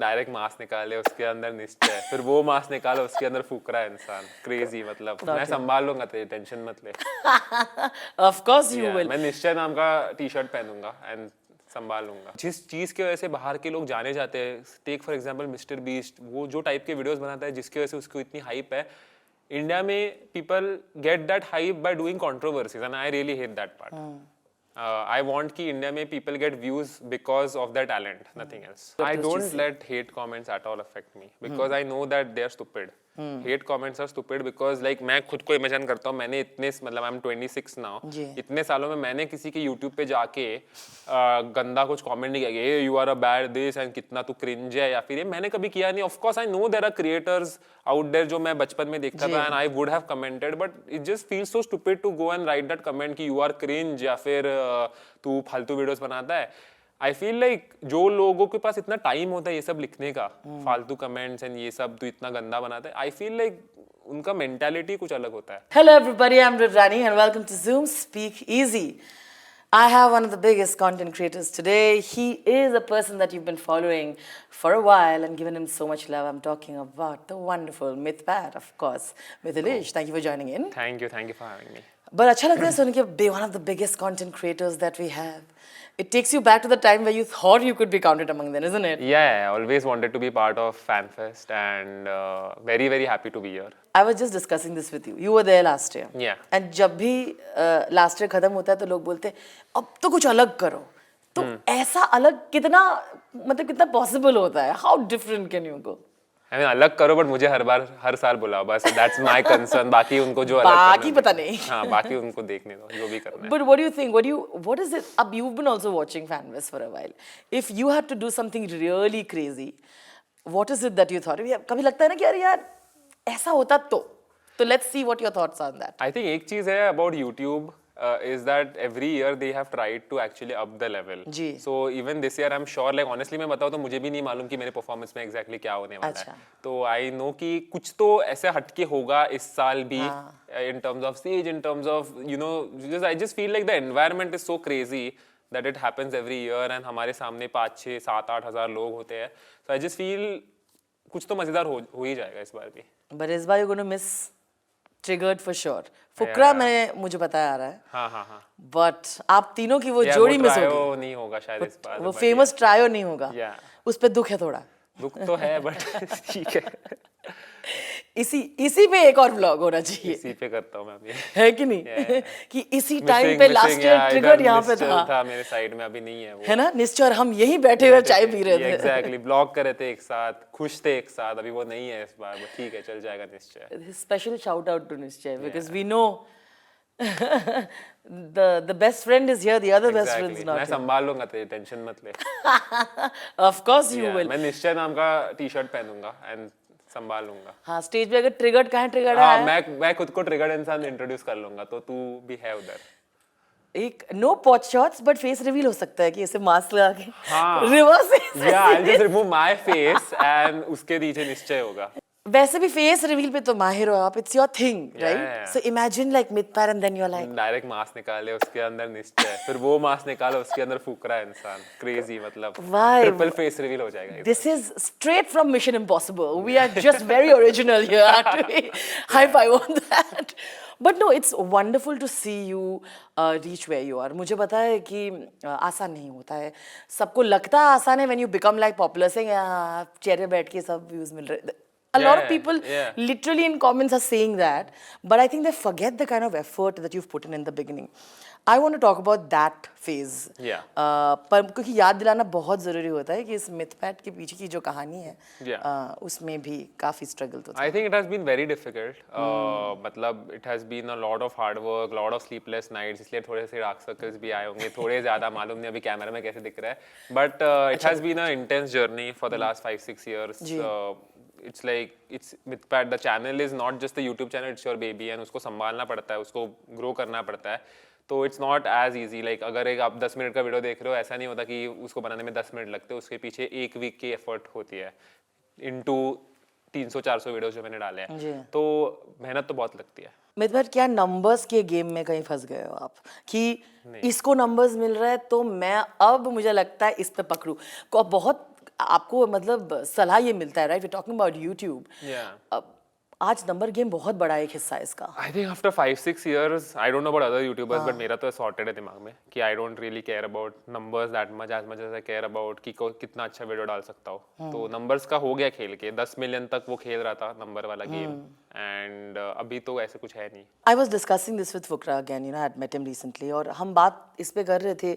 Direct मांस निकाले उसके अंदर निश्चय, फिर वो मांस निकालो उसके अंदर फूक रहा है इंसान। क्रेजी, मतलब मैं संभाल लूंगा, तेरी टेंशन मत ले। Of course you will. मैं निश्चय नाम का टी शर्ट पहनूंगा एंड संभाल लूंगा। जिस चीज की वजह से बाहर के लोग जाने जाते हैं, take for example mister Beast, वो जो टाइप के वीडियोस बनाता है जिसकी वजह से उसको इतनी हाइप है, इंडिया में people get that hype by doing controversies and I really hate that part. I want कि इंडिया में people get views because of their talent, nothing else. I don't let hate comments at all affect me because I know that they are stupid. Hate comments are stupid because like मैं खुद को imagine करता हूँ, मैंने इतने मतलब I'm 26 now, इतने सालों में मैंने किसी के YouTube पे जाके गंदा कुछ कमेंट नहीं किया कि you are a bad this and कितना तू cringe है या फिर ये मैंने कभी किया नहीं। Of course I know there are creators out there जो मैं बचपन में देखता था and I would have commented, but it just feels so stupid to go and write that comment कि you are cringe या फिर तू फालतू वीडियोस बनाता है। आई फील लाइक जो लोगों के पास इतना टाइम होता है ये सब लिखने का, फालतू कमेंट्स एंड ये सब तू इतना गंदा बनाता है, आई फील लाइक उनका मेंटालिटी कुछ अलग होता है। Hello everybody, I'm Rivrani and welcome to Zoom Speak Easy. I have one of the biggest content creators today. He is a person that you've been following for a while and given him so much love. I'm talking about the wonderful Mithpat, of course. Mithilish, thank you for joining in. Thank you for having me. But अच्छा लगता है सुन के be one of the biggest content creators that we have. It takes you back to the time where you thought you could be counted among them, isn't it? Yeah, I always wanted to be part of FanFest and very happy to be here. I was just discussing this with you. You were there last year. Yeah. And जब भी last year खत्म होता है तो लोग बोलते हैं अब तो कुछ अलग करो। तो ऐसा अलग कितना मतलब कितना possible होता है? How different can you go? I mean, अलग करो बट मुझे हर साल बुलाओ बस, that's my concern। बाकी उनको जो अलग बाकी पता नहीं। हाँ, बाकी उनको देखने दो जो भी करना है। But what do you think? What is it? अब you've been also watching FanFest for a while. If you had to do something really crazy, what is it that you thought? कभी लगता है ना कि अरे यार ऐसा होता तो let's see what your thoughts are on that. I think एक चीज है about YouTube is that every year they have tried to actually up the level. Ji. So even this year I'm sure, like honestly मैं बताऊँ तो मुझे भी नहीं मालूम कि मेरे परफॉर्मेंस में exactly क्या होने वाला है। तो I know कि कुछ तो ऐसे हटके होगा इस साल भी, in terms of stage, in terms of you know, I just feel like the environment is so crazy that it happens every year and हमारे सामने 5, 6, 7, 8 हज़ार लोग होते हैं। So I just feel कुछ तो मजेदार हो ही जाएगा इस बार भी। But इस बार you're going to miss Triggered for sure. फुकरा मुझे पता आ रहा है। हाँ। But आप तीनों की वो जोड़ी मिस होगी। नहीं होगा शायद इस बार। वो फेमस ट्रायो नहीं होगा। उस पे दुख है थोड़ा। दुख तो है बट ठीक है। इसी पे एक और व्लॉग होना चाहिए। इसी पे करता हूँ मैं अभी। है कि नहीं? कि इसी टाइम पे लास्ट ईयर ट्रिगर यहाँ पे था मेरे साइड में, अभी नहीं है वो। है ना निश्चय, और हम यहीं बैठे हुए चाय पी रहे थे। एग्जैक्टली, ब्लॉग कर रहे थे एक साथ, खुश थे एक साथ। अभी वो नहीं है इस बार, बट ठीक है, चल जाएगा Nishchay. Special shout out to Nishchay because we know the best friend is here, the other best friend is not. मैं संभाल लूंगा, तेरी टेंशन मत ले। Of course you will. मैं निश्चय नाम का टी शर्ट पहनूंगा एंड संभाल लूंगा। हाँ, स्टेज पे अगर ट्रिगर्ड कहाँ ट्रिगर्ड है? मैं खुद को ट्रिगर्ड इंसान इंट्रोड्यूस कर लूंगा, तो तू भी है उधर। एक no pot shots but face reveal हो सकता है कि ऐसे मास्क लगा के reverse I'll just remove my face and उसके नीचे निश्चय होगा। वैसे भी फेस रिवील पे तो माहिर हो आप, it's your thing right? So imagine like Mythpat and then you are like direct मांस निकाले उसके अंदर निश्चय, फिर वो मांस निकालो उसके अंदर फूक रहा है इंसान। क्रेजी, मतलब ट्रिपल फेस रिवील हो जाएगा। This is straight from Mission Impossible. We are just very original here actually. High five on that. But no, it's wonderful to see you reach where you are. मुझे पता है कि आसान नहीं होता है, सबको लगता है आसान है when you become like popular, से चेहरे बैठ के सब व्यूज मिल रहे। A lot of people literally in comments are saying that, but I think they forget the kind of effort that you've put in the beginning. I want to talk about that phase. पर क्योंकि याद दिलाना बहुत ज़रूरी होता है कि इस मिथपैट के पीछे की जो कहानी है उसमें भी काफ़ी स्ट्रगल तो था। I think it has been very difficult. मतलब it has been a lot of hard work, lot of sleepless nights, इसलिए थोड़े से डार्क सर्कल्स भी आए होंगे, थोड़े ज़्यादा मालूम नहीं अभी कैमरा में कैसे दिख रहा है, but it has been an intense journey for the last 5-6 years. It's like it's Mithpat, the channel is not just the YouTube channel, it's your baby and उसको संभालना पड़ता है, उसको grow करना पड़ता है। तो it's not as easy, like अगर एक आप 10 मिनट का वीडियो देख रहे हो, ऐसा नहीं होता कि उसको बनाने में 10 मिनट लगते हैं, उसके पीछे 1 वीक की एफर्ट होती है into 300-400 वीडियोस जो मैंने डाले हैं, तो मेहनत तो बहुत लगती है। मिथपैट, क्या नंबर्स के गेम में कहीं फंस गए हो आप कि इसको नंबर्स मिल रहा है तो मैं अब मुझे लगता है इस पे पकड़ूं? बहुत आपको मतलब सलाह ये मिलता है, right? We talking about YouTube. Yeah. आज नंबर गेम बहुत बड़ा एक हिस्सा है इसका। I think after 5-6 years, I don't know about other YouTubers, but मेरा तो sorted है दिमाग में कि I don't really care about numbers that much as I care about कि कितना अच्छा वीडियो डाल सकता हो। तो numbers का हो गया खेल के 10 मिलियन तक वो खेल रहा था नंबर वाला गेम, एंड अभी तो ऐसे कुछ है नहीं। I was discussing this with Fukra again, you know, I had met him recently, और हम बात इस पे कर रहे थे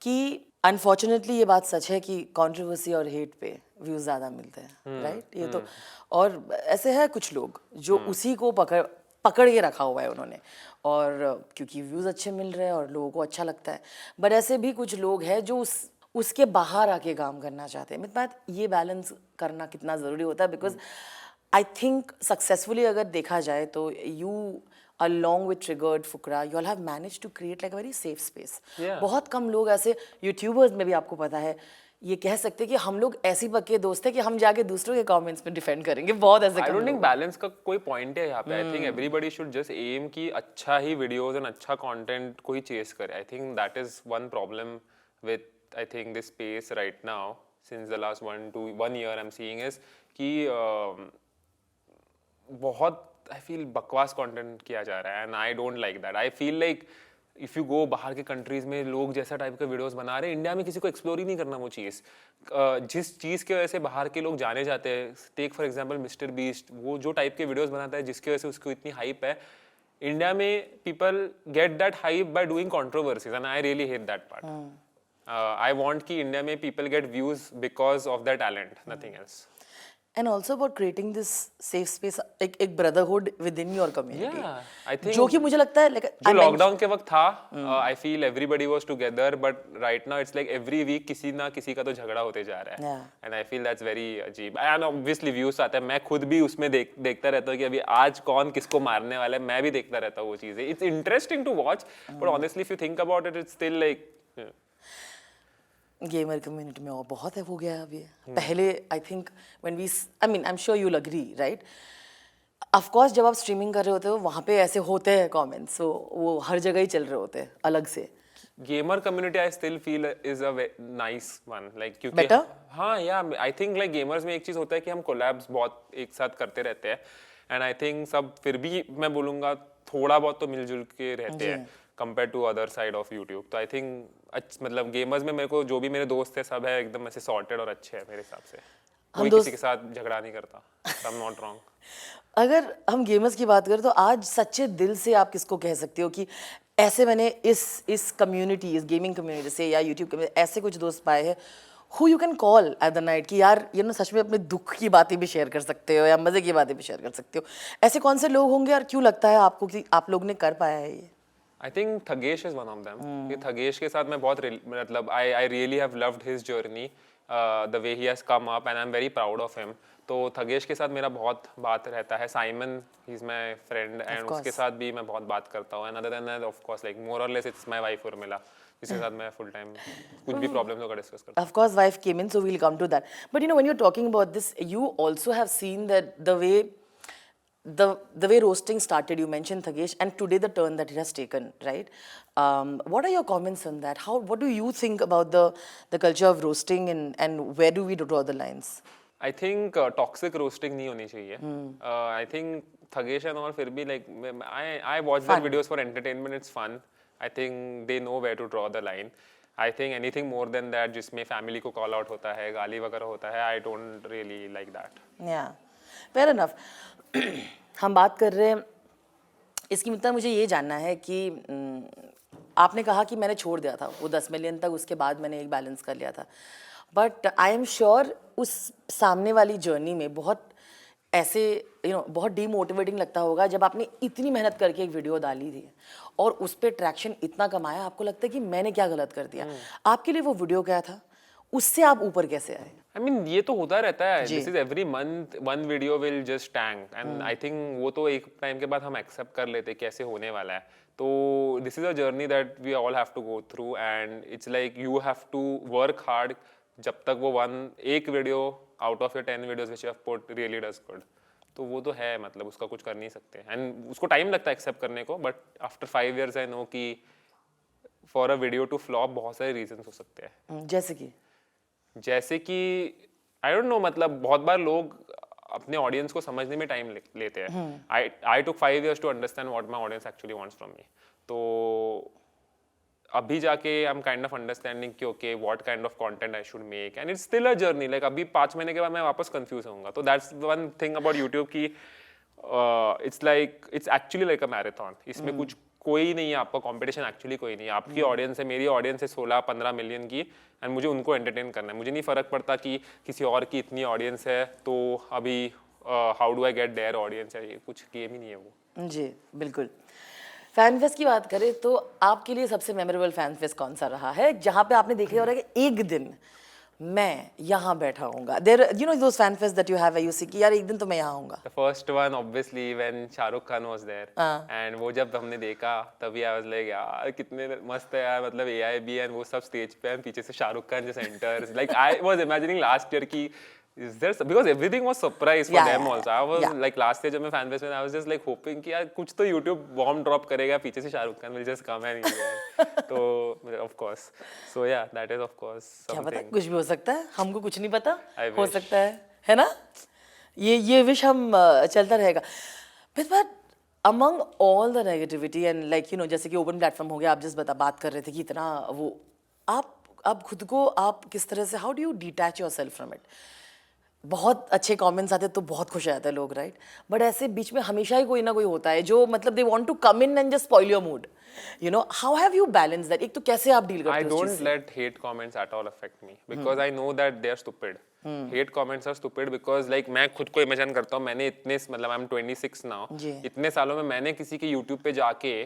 कि अनफॉर्चुनेटली ये बात सच है कि कंट्रोवर्सी और हेट पे व्यूज ज़्यादा मिलते हैं, राइट? ये तो, और ऐसे है कुछ लोग जो उसी को पकड़ के रखा हुआ है उन्होंने, और क्योंकि व्यूज अच्छे मिल रहे हैं और लोगों को अच्छा लगता है। बट ऐसे भी कुछ लोग हैं जो उसके बाहर आके काम करना चाहते हैं। मेरी बात, ये बैलेंस करना कितना ज़रूरी होता है, बिकॉज आई थिंक सक्सेसफुली अगर देखा जाए तो you along with Triggered, Fukra, you all have managed to create like a very safe space. Yeah. बहुत कम लोग ऐसे यूट्यूबर्स में भी, आपको पता है, ये कह सकते हैं कि हम लोग ऐसी पक्के दोस्त हैं कि हम जाके दूसरों के कमेंट्स में डिफेंड करेंगे। बहुत ऐसे I कम don't think लोग। बैलेंस का कोई पॉइंट है यहाँ पे। I think everybody should just aim कि अच्छा ही वीडियोस एंड अच्छा कंटेंट को ही चेस करे। I think that is one problem with I think this space right now since the last 1 year I am seeing is कि बहुत I feel बकवास कंटेंट किया जा रहा है, and I don't like that. I feel like if you go बाहर के countries में लोग जैसा टाइप के वीडियोस बना रहे हैं, इंडिया में किसी को एक्सप्लोर ही नहीं करना वो चीज़। जिस चीज़ की वजह से बाहर के लोग जाने जाते हैं, take for example mister Beast, वो जो टाइप के वीडियोस बनाता है जिसकी वजह से उसको इतनी हाइप है, इंडिया में people get that hype by doing controversies, and I really hate that part. I want कि इंडिया में people get views because of their talent, nothing else. And also about creating this safe space, एक brotherhood within your community. Yeah, I think जो कि मुझे लगता है like जो lockdown के वक्त था, I feel everybody was together, but right now it's like every week किसी ना किसी का तो झगड़ा होते जा रहा है, and I feel that's very अजीब। एंड ऑब्वियसली व्यूज आते हैं, मैं खुद भी उसमें देखता रहता हूँ कि अभी आज कौन किसको मारने वाला है, मैं भी देखता रहता हूँ वो चीज़ें। It's interesting to watch, but honestly if you think about it, it's still like gamer community में और बहुत है हो गया अभी। पहले I think when we, I mean I am sure you will agree, right? Of course जब आप स्ट्रीमिंग कर रहे होते हो वहाँ पे ऐसे होते हैं कमेंट्स, so वो हर जगह ही चल रहे होते हैं अलग से। Gamer community I still feel is a nice one, like क्योंकि Better? हाँ या आई थिंक लाइक गेमर्स में एक चीज़ होता है कि हम कोलैब्स बहुत एक साथ करते रहते हैं, एंड आई थिंक सब फिर भी मैं बोलूँगा थोड़ा बहुत तो मिलजुल के रहते हैं compare to other side of YouTube. तो आई थिंक मतलब गेमर्स में मेरे को जो भी मेरे दोस्त है सब है एकदम ऐसे सॉर्टेड और अच्छे हैं मेरे हिसाब से, कोई किसी के साथ झगड़ा नहीं करता। I am not wrong. अगर हम गेमर्स की बात करें तो आज सच्चे दिल से आप किसको कह सकते हो कि ऐसे मैंने इस कम्युनिटी, इस गेमिंग कम्युनिटी से या यूट्यूब के ऐसे कुछ दोस्त पाए हैं who you can call at the night कि यार ये ना सच में अपने दुख की बातें भी शेयर कर सकते हो या मजे की बातें भी शेयर कर सकते हो? ऐसे कौन से लोग होंगे और क्यों लगता है आपको कि आप लोग ने कर पाया है ये? आई think Thagesh is one of them. कि थगेश के साथ मैं बहुत मतलब I really have loved his journey, the way he has come up, and I am very proud of him. तो थगेश के साथ मेरा बहुत बात रहता है। Simon, he is my friend, and उसके साथ भी मैं बहुत बात करता हूँ। And other than that of course like more और less it's my wife Urmila, जिसके साथ मैं फुल टाइम कुछ भी प्रॉब्लम्स होगा डिस्कस करता हूँ। Of course, wife came in, so we'll come to that. But you know, when you're talking about this, you also have seen that the way roasting started. You mentioned Thagesh, and today the turn that it has taken, right? What are your comments on that? What do you think about the culture of roasting, and where do we draw the lines? I think toxic roasting नहीं होनी चाहिए। I think Thugesh and all फिर भी like I watch their videos for entertainment, it's fun. I think they know where to draw the line. I think anything more than that जिसमें family को call out होता है, गाली वगैरह होता है, I don't really like that. Yeah, fair enough. हम बात कर रहे हैं इसकी, मतलब मुझे ये जानना है कि आपने कहा कि मैंने छोड़ दिया था वो 10 मिलियन तक, उसके बाद मैंने एक बैलेंस कर लिया था, बट आई एम श्योर उस सामने वाली जर्नी में बहुत ऐसे बहुत डीमोटिवेटिंग लगता होगा जब आपने इतनी मेहनत करके एक वीडियो डाली थी और उस पर ट्रैक्शन इतना कमाया, आपको लगता है कि मैंने क्या गलत कर दिया। आपके लिए वो वीडियो क्या था, उससे आप ऊपर कैसे आए? आई मीन ये तो होता रहता है, this is every month one video will just tank, and I think वो तो एक टाइम के बाद हम एक्सेप्ट कर लेते कैसे होने वाला है। तो this is a journey that we all have to go through, and it's like you have to work hard जब तक वो एक video out of your 10 videos which you have put really does good. तो वो तो है, मतलब उसका कुछ कर नहीं सकते, एंड उसको टाइम लगता है एक्सेप्ट करने को, but after 5 years I know कि for a video to flop बहुत सारे रीजंस हो सकते हैं। जैसे कि आई डोंट नो, मतलब बहुत बार लोग अपने ऑडियंस को समझने में टाइम लेते हैं. I took 5 years to understand what my audience actually wants from me. तो अभी जाके I am kind of understanding कि okay what kind of content I should make, and it's still a journey. Like अभी 5 महीने के बाद मैं वापस कंफ्यूज होऊंगा. तो that's one thing about YouTube की it's actually like a marathon. इसमें कुछ कोई नहीं है आपका कंपटीशन, एक्चुअली कोई नहीं है. आपकी ऑडियंस है, मेरी ऑडियंस है 16-15 मिलियन की, एंड मुझे उनको एंटरटेन करना है. मुझे नहीं फर्क पड़ता कि किसी और की इतनी ऑडियंस है तो अभी how do I get their audience है. ये कुछ गेम ही नहीं है वो. जी बिल्कुल. फैन फेस्ट की बात करें तो आपके लिए सबसे मेमोरेबल फैन फेस्ट कौन सा रहा है जहाँ पे आपने देखा हो रहा है कि एक दिन मैं यहाँ बैठा हूँगा? There you know those fan fest that you have you see कि यार एक दिन तो मैं यहाँ आऊँगा. The first one obviously when Shahrukh Khan was there, and वो जब हमने देखा तभी I was like यार कितने मस्त है यार, मतलब AIB and वो सब स्टेज पे, पीछे से Shahrukh Khan just enters. Like I was imagining last year की is there, because everything was surprise for them also. I was like last year जब मैं fan fest में I was just like hoping कि यार कुछ तो YouTube bomb drop करेगा, पीछे से Shahrukh Khan will just come and तो of course, so yeah that is of course क्या पता something. कुछ भी हो सकता है, हमको कुछ नहीं पता. I हो wish. सकता है ना? ये विश हम चलता रहेगा. but among all the negativity and like you know जैसे कि ओपन प्लेटफॉर्म हो गया, आप जिस बात कर रहे थे कि इतना वो आप खुद को आप किस तरह से, how do you detach yourself from it? बहुत अच्छे कमेंट्स आते हैं तो बहुत खुश हो जाते हैं लोग, राइट? बट ऐसे बीच में हमेशा ही कोई ना कोई होता है जो मतलब they want to come in and just spoil your mood. You know how have you balance that? एक तो कैसे आप डील करते I हो उस चीज़ don't से? let hate comments at all affect me because I know that they are stupid. Hate comments are stupid because like मैं खुद को इमेजिन करता हूँ, मैंने इतने मतलब I'm 26 now, जी. इतने सालों में मैंने किसी के YouTube पे जाके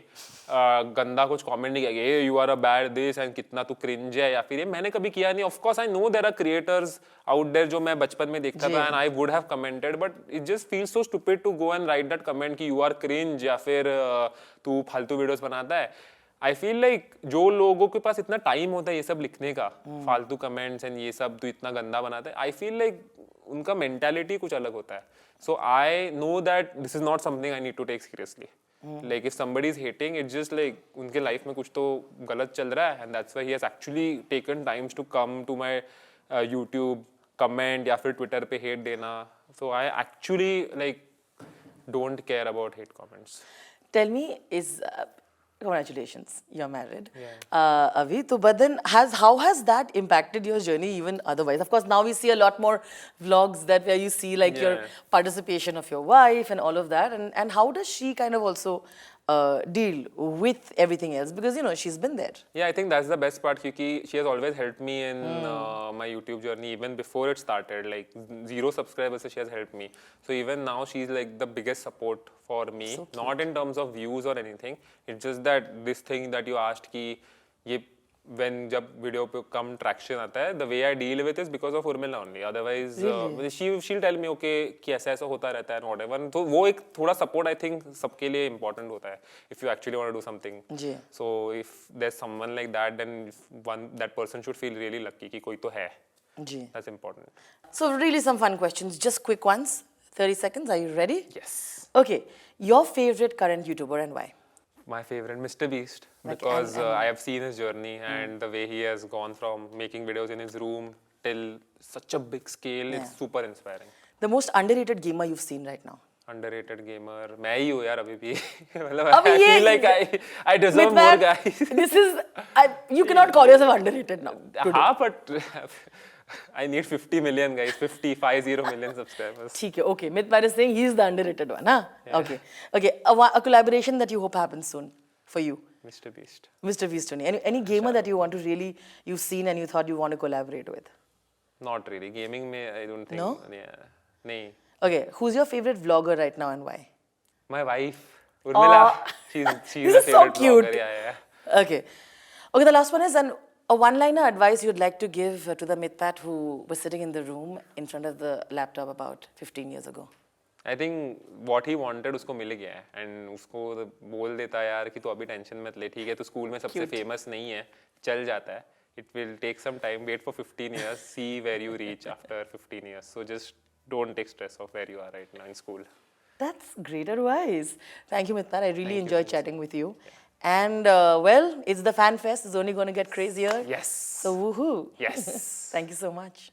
गंदा कुछ कमेंट नहीं किया कि hey, you are a bad this and कितना तू cringe है या फिर ये मैंने कभी किया नहीं. Of course I know there are creators out there जो मैं बचपन में देखता था and I would have commented, but it just feels so stupid to go and write that comment कि you are cringe या फिर तू फालतू वीडियोस बनाता है. आई फील लाइक जो लोगों के पास इतना टाइम होता है ये सब लिखने का, फालतू कमेंट्स एंड ये सब, तो इतना गंदा बनाता है, आई फील लाइक उनका मेंटालिटी कुछ अलग होता है. So I know that this is not something I need to take seriously. Like if somebody is hating, it's just like उनके लाइफ में कुछ तो गलत चल रहा है, and that's why he has actually taken times to come to my YouTube, comment या फिर ट्विटर पे हेट देना. So I actually like don't care about hate comments. Tell me, congratulations, you're married. Abhi, but then how has that impacted your journey even otherwise? Of course, now we see a lot more vlogs that where you see like your participation of your wife and all of that, and how does she kind of also deal with everything else? Because you know she's been there. Yeah, I think that's the best part क्योंकि she has always helped me in my YouTube journey even before it started. Like 0 subscribers, she has helped me. So even now she's like the biggest support for me. So not in terms of views or anything. It's just that this thing that you asked कि ये when जब video पे कम traction आता है, the way I deal with is because of Urmila only. Otherwise, she'll tell me okay कि ऐसा ऐसा होता रहता है whatever. तो वो एक थोड़ा support I think सबके लिए important होता है if you actually want to do something. Ji. So if there's someone like that, then that person should feel really lucky कि कोई तो है. जी. That's important. So really some fun questions, just quick ones. 30 seconds. Are you ready? Yes. Okay. Your favorite current YouTuber and why? My favorite, Mr. Beast, because I have seen his journey and the way he has gone from making videos in his room till such a big scale. It's super inspiring. The most underrated gamer you've seen right now? Underrated gamer, मैं ही हूँ यार अभी भी. मतलब I feel like I deserve more guys. This is you cannot call yourself underrated now. हाँ, but I need 50 million guys, 50 million subscribers. ठीक है, okay. Mythpad is saying he's the underrated one, huh? Yeah. Okay. A collaboration that you hope happens soon for you. Mr. Beast. Mr. Beast only. Any gamer that you want to really you've seen and you thought you want to collaborate with? Not really. Gaming में I don't think. No? Yeah. नहीं. Okay. Who's your favorite vlogger right now and why? My wife, Urmila. She's this a is so favorite cute. vlogger. Yeah. Okay. The last one is a one-liner advice you'd like to give to the Mythpat who was sitting in the room in front of the laptop about 15 years ago. I think what he wanted उसको मिल गया है, and उसको बोल देता है यार कि तू अभी टेंशन मत ले, ठीक है, तू स्कूल में सबसे फेमस नहीं है, चल जाता है. It will take some time. Wait for 15 years. See where you reach after 15 years. So just don't take stress of where you are right now in school. That's great advice. Thank you, Mythpat. I really enjoyed chatting with you. Yeah. And well, it's the Fan Fest. It's only going to get crazier. Yes. So woohoo. Yes. Thank you so much.